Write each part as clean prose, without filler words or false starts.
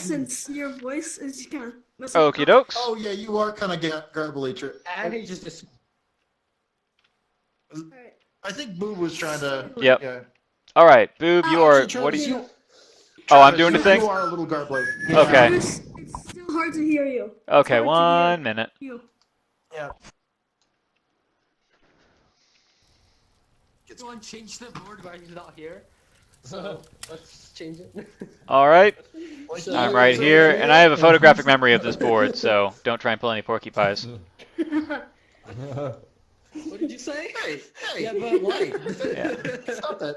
since your voice is kind of messing Okie up. dokes. Oh yeah, you are kind of garbly. And he just Alright. I think Boo was trying to. Yep. Yeah. All right, Boob, you are. Actually, What do Travis, you? you? Oh, I'm Travis, doing the you, thing. You are a little garbly. Okay. It's still hard to hear you. It's Okay, hard to hear 1 minute. you. Yeah. go and change the board while he's not here. So let's change it. All right, So- I'm right here, and I have a photographic memory of this board, so don't try and pull any porcupines. What did you say? Hey, hey. Yeah, but why? Stop that.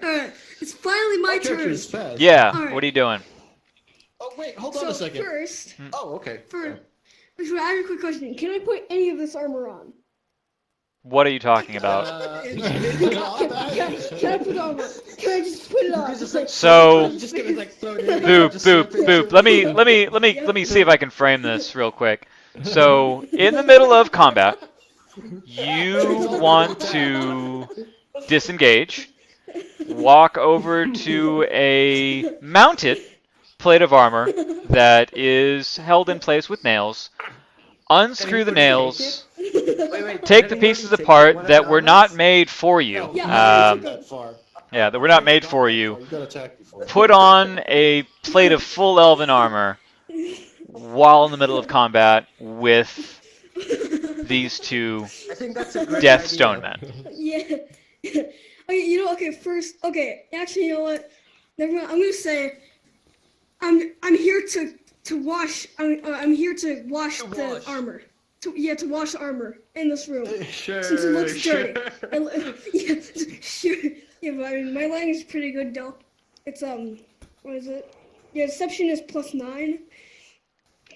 Alright, it's finally my character turn. is fast. Yeah, All right. what are you doing? Oh wait, hold on So a second. first, Oh, okay. I have a quick question. Can I put any of this armor on? What are you talking about? Can I put armor? Can I just put it on? Just like, So, Just gonna like throw it in. Boop, Just boop, swap it. boop. Let me see if I can frame this real quick. So, in the middle of combat, you want to disengage, walk over to a mounted plate of armor that is held in place with nails, unscrew the nails, Wait, take the pieces apart that were not made for you. That far. Yeah, that were not made for you. You got attacked before. Put on a plate of full elven armor while in the middle of combat with these two I think that's a great death idea. stone men. Yeah. Okay, first, actually, you know what? Never mind. I'm gonna say, I'm here to wash. I'm here to wash To the wash. armor. To wash the armor in this room Sure. since it looks dirty. sure. Yeah, sure. Yeah, but I mean, my language is pretty good though. It's what is it? Yeah, deception is +9.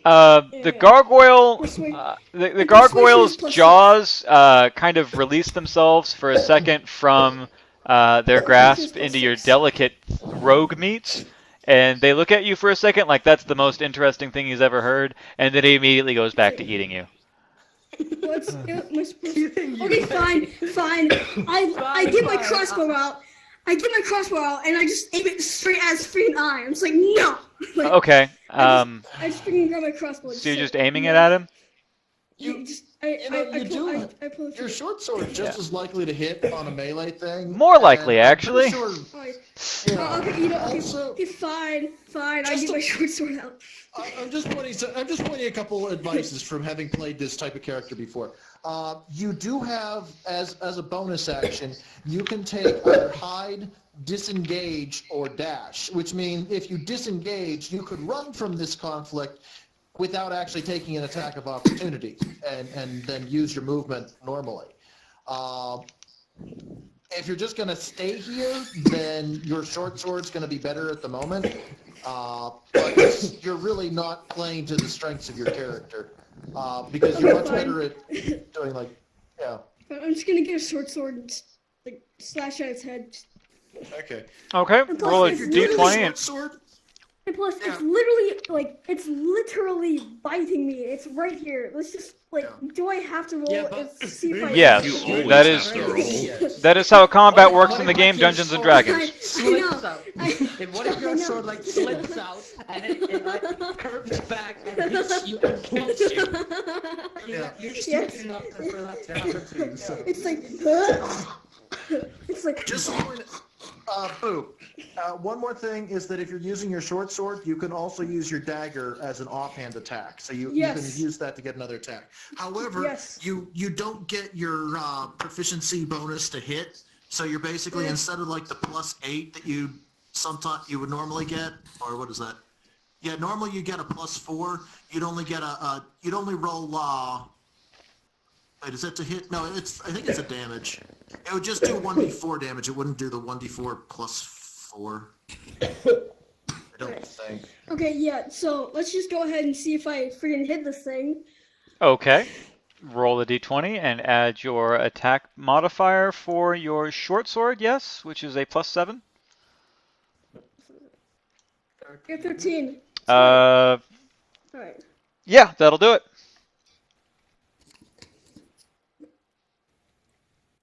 The gargoyle, Persuade- the gargoyle's jaws kind of release themselves for a second from their grasp into your delicate rogue meats, and they look at you for a second like that's the most interesting thing he's ever heard, and then he immediately goes back to eating you. What's okay, fine. I get my crossbow out. and I just aim it straight at his freaking eye. I'm just like, no. Like, Okay. I just freaking grab my crossbow. and So you're say, just aiming no. it at him? You pull it Your short sword just as likely to hit on a melee thing. More likely, and I'm actually. pretty sure, you know, Okay, you know, also, okay, fine. I Just get a- my short sword out. I'm just pointing a couple advices from having played this type of character before. You do have, as a bonus action, you can take either hide, disengage, or dash, which means if you disengage, you could run from this conflict without actually taking an attack of opportunity, and then use your movement normally. If you're just going to stay here, then your short sword's going to be better at the moment. But you're really not playing to the strengths of your character, because you're much better at doing yeah. I'm just gonna get a short sword and like slash at its head. Okay. Okay. plus Roll a it's d20 and Sword. And plus, Yeah. it's literally biting me. It's right here. Let's just do I have to roll Yeah, it but- and see if I? yes, You always that have is to roll. that is how combat works in the game Dungeons and Dragons. Slips out. I And what if your know. sword like slips out and it like curves back and hits you and kills you? You're stupid enough for that to happen to you. So. It's like, it's like. Just Boo. One more thing is that if you're using your short sword, you can also use your dagger as an offhand attack. So you can use that to get another attack. However, Yes. you don't get your proficiency bonus to hit. So you're basically, instead of like the +8 that you would normally get, or what is that? Yeah, normally you get a +4. You'd only get you'd only roll wait, is that to hit? No, I think it's a damage. It would just do 1d4 damage. It wouldn't do the 1d4 +4. I don't think. Okay, yeah. So let's just go ahead and see if I freaking hit this thing. Okay. Roll a d20 and add your attack modifier for your short sword, yes, which is a +7. Get 13. Uh, All right. yeah, that'll do it.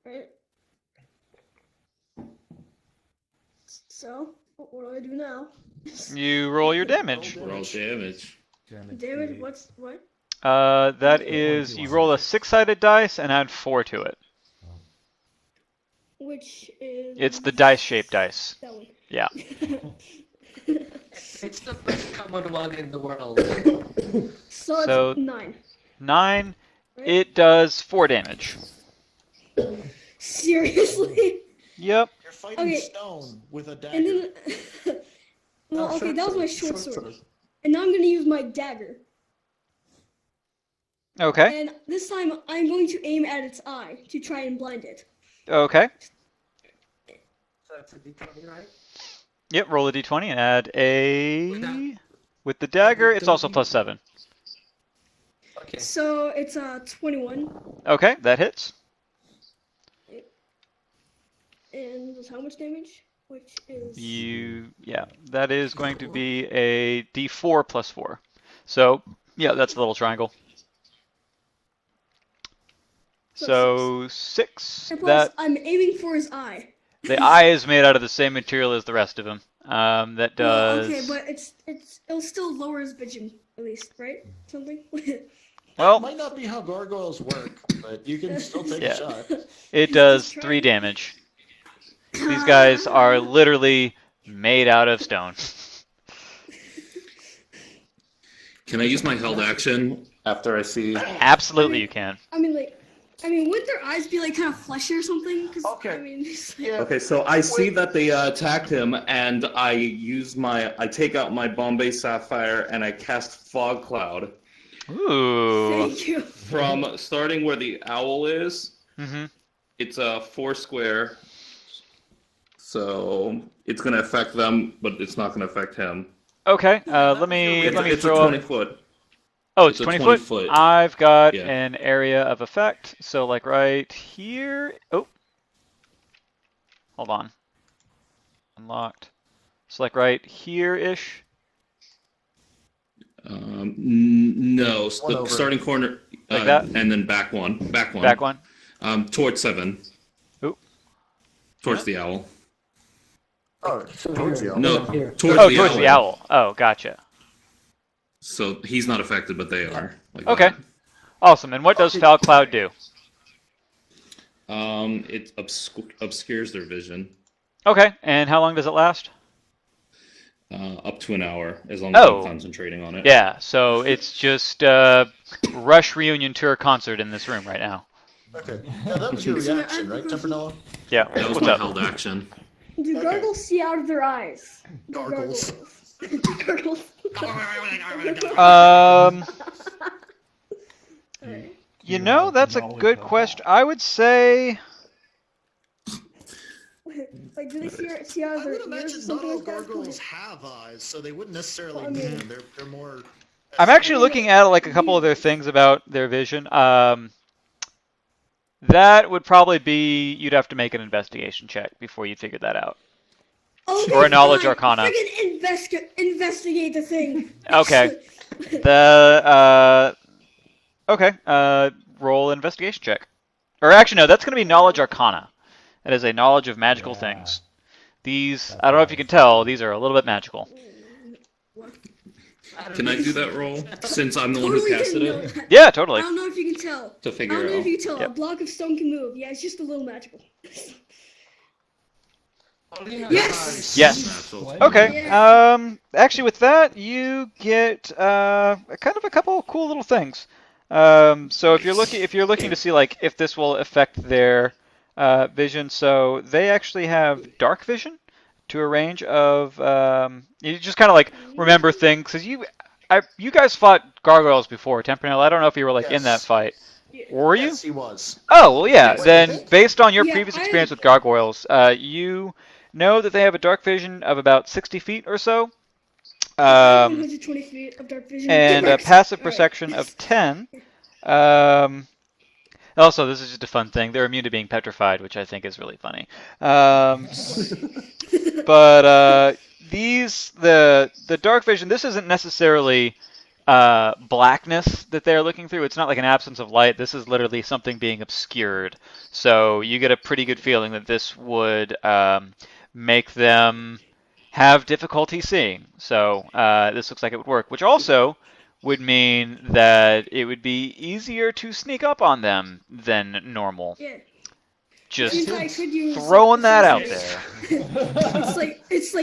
Right. So What do I do now? You roll your damage. Roll damage. Damage. What? That is, you roll a 6-sided dice and add 4 to it. Which is. It's the dice-shaped dice. That one. Yeah. It's the most common one in the world. So it's 9. 9. Right? It does 4 damage. Seriously? Yep. You're fighting Okay. stone with a dagger. And then. Well, okay, that was my short sword. And now I'm gonna use my dagger. Okay. And this time I'm going to aim at its eye to try and blind it. Okay. So it's a D20, right? Yep, roll a d20 and add a... With the dagger, it's also plus 7. Okay. So it's 21. Okay, that hits. And does how much damage? Which is. Yeah, that is going to be a d4 plus 4. So, yeah, that's the little triangle. So, 6. And plus, That I'm aiming for his eye. the eye is made out of the same material as the rest of him. That Well, does... okay, but it'll still lower his vision, at least, right? Something? Well, Might not be how gargoyles work, but you can still take Yeah. a shot. it does 3 damage. These guys are literally made out of stone. Can I use my held action after I see? Absolutely you can. I mean, wouldn't their eyes be like kind of fleshy or something? Cause, Okay. I mean, it's like, Yeah. Okay, so I see that they attacked him, and I take out my Bombay Sapphire and I cast Fog Cloud Ooh. thank you. from starting where the owl is. Mm-hmm. It's a 4 square, so it's gonna affect them, but it's not gonna affect him. Okay, let me It's a throw 20 up. foot. Oh, it's it's a 20 20 foot. foot. I've got Yeah. an area of effect. So like right here. Oh. Hold on. Unlocked. So like right here-ish. No, One the over. starting corner, Like that? and then back one. Back one. Towards 7. Ooh. Towards the owl. Oh, towards you. No, Here. towards Oh, the towards owl. the owl. Oh, gotcha. So he's not affected, but they are. Like Okay. that. Awesome. And what does Foul Cloud do? It obscures their vision. Okay. And how long does it last? Up to an hour, as long as Oh. I'm concentrating on it. Yeah. So it's just Rush reunion tour concert in this room right now. Okay. Yeah, that was your reaction, right, Tempranillo? Yeah. That was What's my up? held action. Do Okay. gargles see out of their eyes? Gargles. Gargles. Alright. You know, that's a good question. I would say Like, do they see out of I their would ears or imagine not something all like that? gargoyles have eyes, so they wouldn't necessarily I need mean- them. They're more. I'm actually looking at like a couple of their things about their vision. That would probably be you'd have to make an investigation check before you figure that out. Okay, Or a knowledge fine. arcana. Friggin' investigate the thing. Okay. The roll investigation check. Or actually no, that's going to be knowledge arcana. That is a knowledge of magical things. These, I don't know if you can tell, these are a little bit magical. Can I do that roll? Since I'm the one who Totally casted didn't know it? that. Yeah, I totally. don't know if you can tell. To I figure don't know it if you out. can tell. Yep. A block of stone can move. Yeah, it's just a little magical. Yes. Yes. Natural. Okay. Yeah. Actually, with that, you get kind of a couple cool little things. So if you're looking to see like if this will affect their vision, so they actually have dark vision to a range of you just kind of like remember things because you guys fought gargoyles before, Tempranillo. I don't know if you were like in that Yes. fight. Were you? Yes, he was. Oh, well, yeah. Yes. Then, based on your Yeah, previous I- experience with gargoyles, you know that they have a dark vision of about 60 feet or so, 120 feet of dark vision. and a Correct. passive Alright. perception of 10. Also, this is just a fun thing. They're immune to being petrified, which I think is really funny. But the dark vision, this isn't necessarily blackness that they're looking through. It's not like an absence of light. This is literally something being obscured. So you get a pretty good feeling that this would make them have difficulty seeing. So this looks like it would work, which also would mean that it would be easier to sneak up on them than normal. Yeah. Just Seems like I could use throwing that out seems there. it's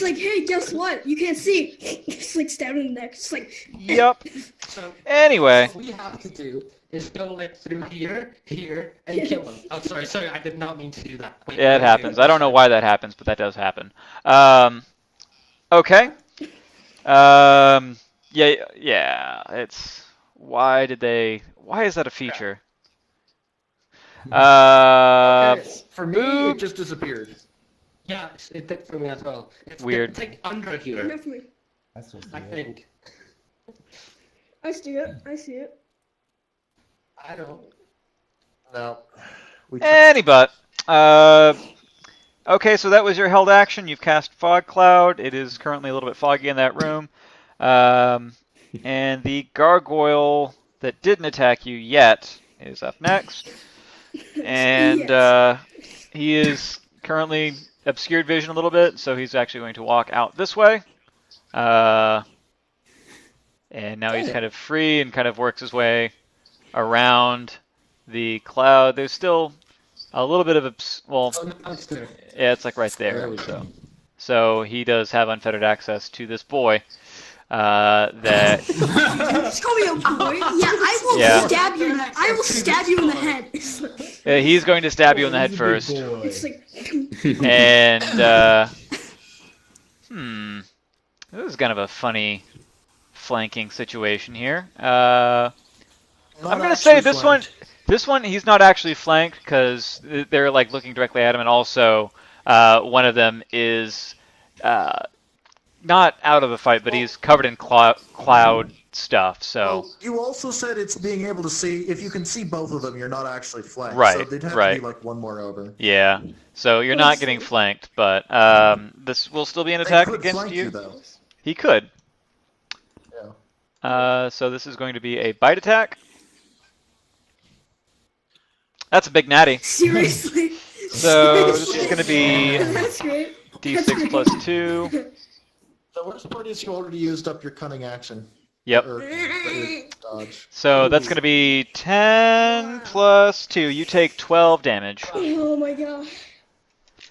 like, hey, guess what? You can't see. It's like stabbing in the neck. It's like, Yep. So Anyway, what we have to do is go like through here, and kill him. Oh, sorry, I did not mean to do that. Wait, yeah, it wait, happens. wait. I don't know why that happens, but that does happen. Okay. Yeah. It's why is that a feature? Okay, for me, Boop. it just disappeared. Yeah, it did for me as well. It's Weird. It's like under here, enough for me. I think. I see it. I see it. I don't. No. But okay, so that was your held action. You've cast Fog Cloud. It is currently a little bit foggy in that room. And the gargoyle that didn't attack you yet is up next. And he is currently obscured vision a little bit, so he's actually going to walk out this way. And now he's kind of free and kind of works his way around the cloud. There's still a little bit of yeah, it's like right there. So he does have unfettered access to this boy. That Just call me a boy. Yeah, I will Yeah. stab you. I will stab you in the head. he's going to stab you in the head first. It's like, And this is kind of a funny flanking situation here. I'm gonna say this one he's not actually flanked because they're like looking directly at him, and also one of them is not out of the fight, but he's covered in cloud stuff. So Well, you also said it's being able to see. If you can see both of them, you're not actually flanked. Right, So they'd have to right. be like one more over. yeah, so you're not getting flanked, but this will still be an They attack could against flank you though. He could. Yeah. So this is going to be a bite attack. That's a big natty. seriously. So this is going to be That's great. d6 plus 2. The worst part is you already used up your cunning action. Yep. Or your dodge. So that's going to be 10 plus 2. You take 12 damage. Oh my god.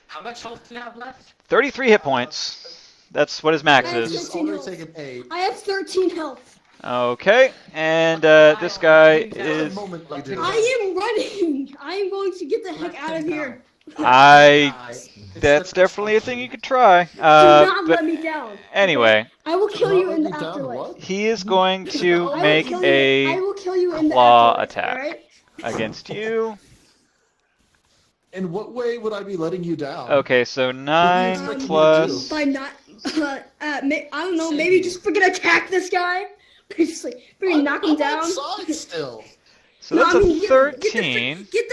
How much health do you have left? 33 hit points. That's what his max Nice. is. He's already taken 8. I have 13 health. Okay, and this guy is... Moment you do. I am running. I am going to get the heck out of here. That's definitely a thing you could try. Do not But let me down. anyway, I will kill you in the Down afterlife. what? he is going to I will make kill you- I a will kill you in the claw afterlife, attack. alright? against you. In what way would I be letting you down? Okay, so 9 expect me to plus... By not, I don't know, maybe just freaking attack this guy. Just like freaking knock him I'm down. outside still. So that's No, I mean, a get- 13. Get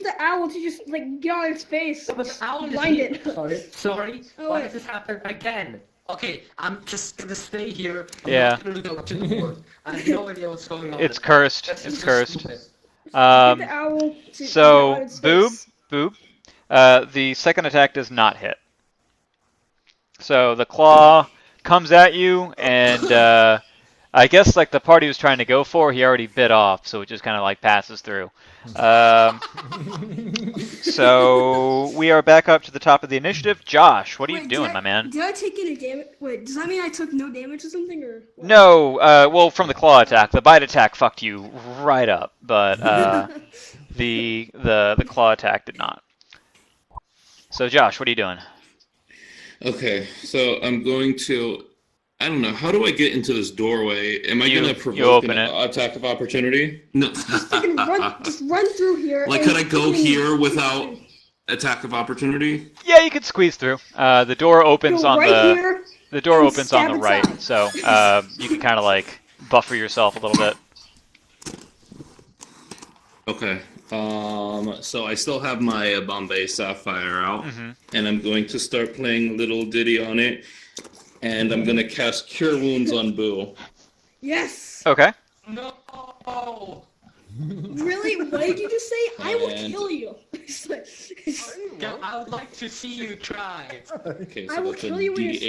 the owl to just like get on his face. But owl is Blind here. it. Sorry. Oh, Why wait. does this happen again? Okay, I'm just gonna stay here. I'm Yeah. not gonna go to the board. I have no idea what's going on. It's cursed. That's It's just cursed. stupid. Get the owl to get on So, its boob, face. boop. The second attack does not hit. So the claw comes at you, and I guess like the part he was trying to go for, he already bit off, so it just kind of like passes through. So we are back up to the top of the initiative. Josh, what are you Wait, doing, my man? Did I take any damage? Wait, does that mean I took no damage or something, or? what? No, well, from the claw attack, the bite attack fucked you right up, but the claw attack did not. So Josh, what are you doing? Okay, so I'm going to. I don't know. How do I get into this doorway? Am I going to provoke open an it. attack of opportunity? No. Just run through here. Like, and could I go freaking- here without attack of opportunity? Yeah, you could squeeze through. The door opens Go on right the here. the door and opens on stab the its right, eye. so you can kind of like buffer yourself a little bit. Okay. So I still have my Bombay Sapphire out, and I'm going to start playing a little ditty on it, and I'm going to cast Cure Wounds on Boo. Yes. Okay. No. Really? What did you just say? I will And- kill you. It's like- Yeah, I would like to see you try. Okay, I so will that's a kill you when you're D8